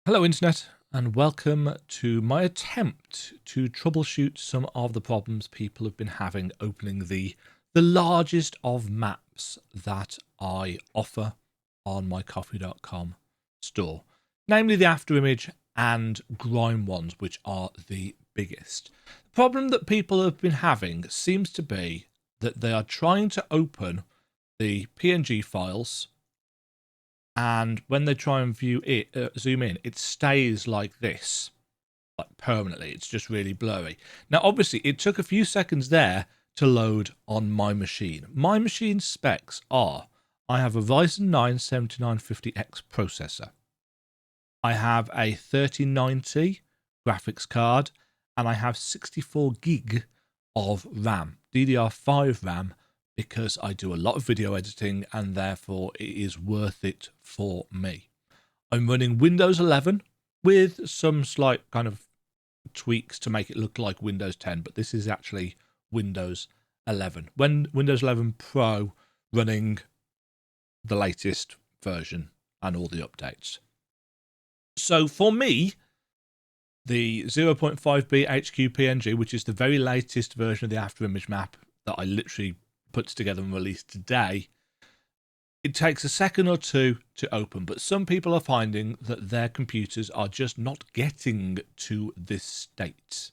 Hello Internet, and welcome to my attempt to troubleshoot some of the problems people have been having opening the largest of maps that I offer on my coffee.com store, namely the Afterimage and Grime ones, which are the biggest. The problem that people have been having seems to be that they are trying to open the PNG files, and when they try and view it, zoom in, it stays like this, like permanently. It's just really blurry. Now, obviously, it took a few seconds there to load on my machine. My machine specs are: I have a Ryzen 9 7950X processor. I have a 3090 graphics card, and I have 64 gig of RAM, DDR5 RAM, because I do a lot of video editing and therefore it is worth it for me. I'm running Windows 11 with some slight kind of tweaks to make it look like Windows 10, but this is actually Windows 11. When Windows 11 Pro running the latest version and all the updates. So for me, the 0.5B HQ PNG, which is the very latest version of the Afterimage map that I literally put together and released today, it takes a second or two to open, but some people are finding that their computers are just not getting to this state.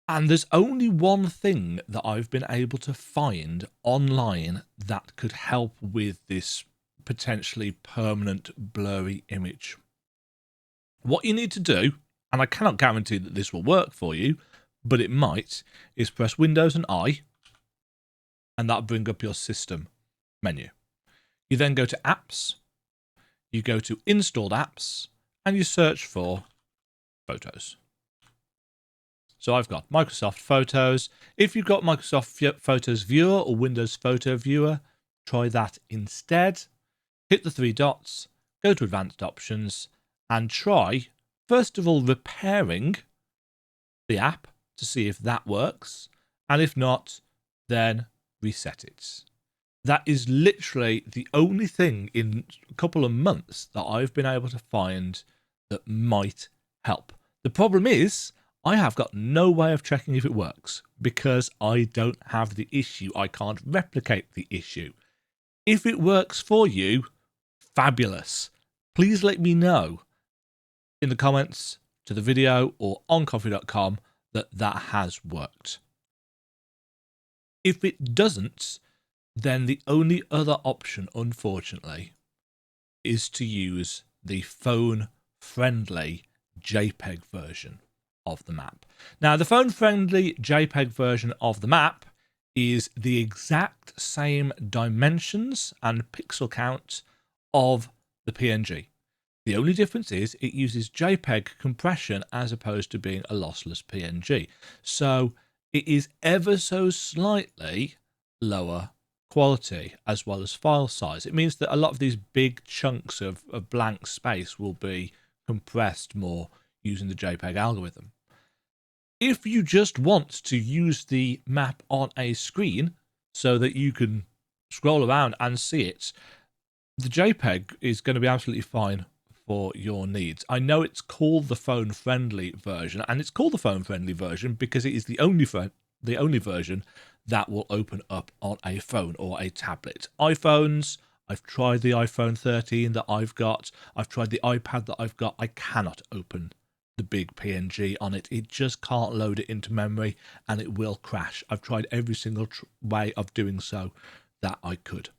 And there's only one thing that I've been able to find online that could help with this potentially permanent blurry image. What you need to do, and I cannot guarantee that this will work for you, but it might, is press Windows and I, and that'll bring up your system menu. You then go to Apps, you go to Installed Apps, and you search for Photos. So I've got Microsoft Photos. If you've got Microsoft Photos Viewer or Windows Photo Viewer, try that instead. Hit the three dots, go to Advanced Options, and try, first of all, repairing the app to see if that works. And if not, then reset it. That is literally the only thing in a couple of months that I've been able to find that might help. The problem is, I have got no way of checking if it works because I don't have the issue. I can't replicate the issue. If it works for you, fabulous. Please let me know in the comments to the video or on coffee.com that has worked. If it doesn't, then the only other option, unfortunately, is to use the phone-friendly JPEG version of the map. Now, the phone-friendly JPEG version of the map is the exact same dimensions and pixel count of the PNG. The only difference is it uses JPEG compression as opposed to being a lossless PNG. So it is ever so slightly lower quality as well as file size. It means that a lot of these big chunks of blank space will be compressed more using the JPEG algorithm. If you just want to use the map on a screen so that you can scroll around and see it, the JPEG is going to be absolutely fine for your needs. I know it's called the phone-friendly version, and it's called the phone-friendly version because it is the only version that will open up on a phone or a tablet. iPhones, I've tried the iPhone 13 that I've got. I've tried the iPad that I've got. I cannot open the big PNG on it. It just can't load it into memory, and it will crash. I've tried every single way of doing so that I could.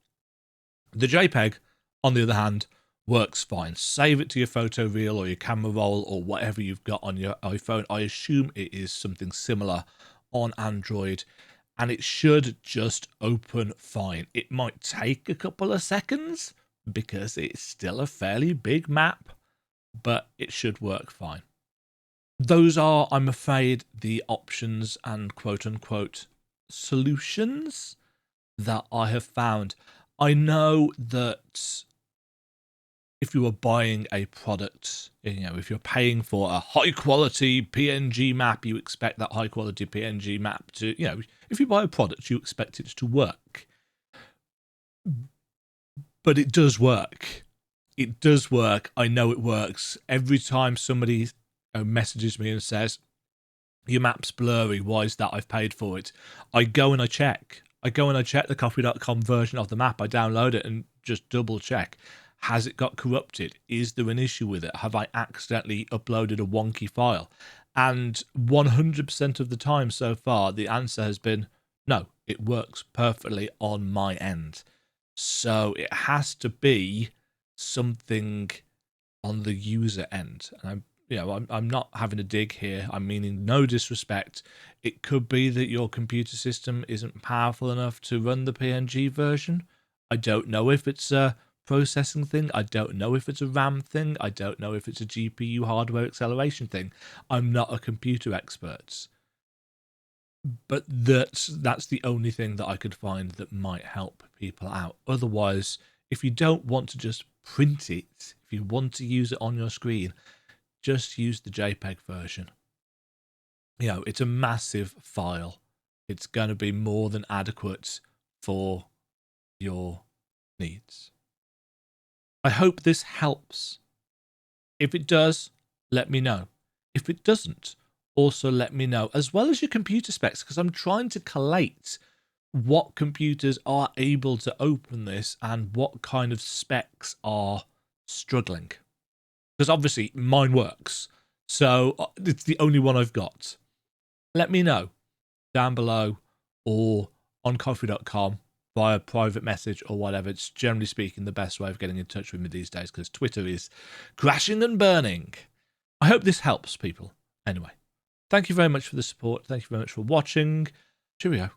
The JPEG, on the other hand, works fine. Save it to your photo reel or your camera roll or whatever you've got on your iPhone. I assume it is something similar on Android, and it should just open fine. It might take a couple of seconds because it's still a fairly big map, but it should work fine. Those are, I'm afraid, the options and quote-unquote solutions that I have found. I know that if you are buying a product, if you're paying for a high-quality PNG map, you expect that high-quality PNG map to, if you buy a product, you expect it to work. But it does work. it does work. I know it works. Every time somebody messages me and says, your map's blurry, why is that? I've paid for it. I go and I check. The coffee.com version of the map. I download it and just double check. Has it got corrupted? Is there an issue with it? Have I accidentally uploaded a wonky file? And 100% of the time so far, the answer has been no, it works perfectly on my end. So it has to be something on the user end. And I'm not having a dig here. I'm meaning no disrespect. It could be that your computer system isn't powerful enough to run the PNG version. I don't know if it's a processing thing. I don't know if it's a RAM thing. I don't know if it's a GPU hardware acceleration thing. I'm not a computer expert. But that's the only thing that I could find that might help people out. Otherwise, if you don't want to just print it, if you want to use it on your screen, just use the JPEG version. It's a massive file. It's going to be more than adequate for your needs. I hope this helps. If it does, let me know. If it doesn't, also let me know, as well as your computer specs, because I'm trying to collate what computers are able to open this and what kind of specs are struggling. Because obviously mine works, so it's the only one I've got. Let me know down below or on coffee.com via private message or whatever. It's generally speaking the best way of getting in touch with me these days because Twitter is crashing and burning. I hope this helps people. Anyway, thank you very much for the support. Thank you very much for watching. Cheerio.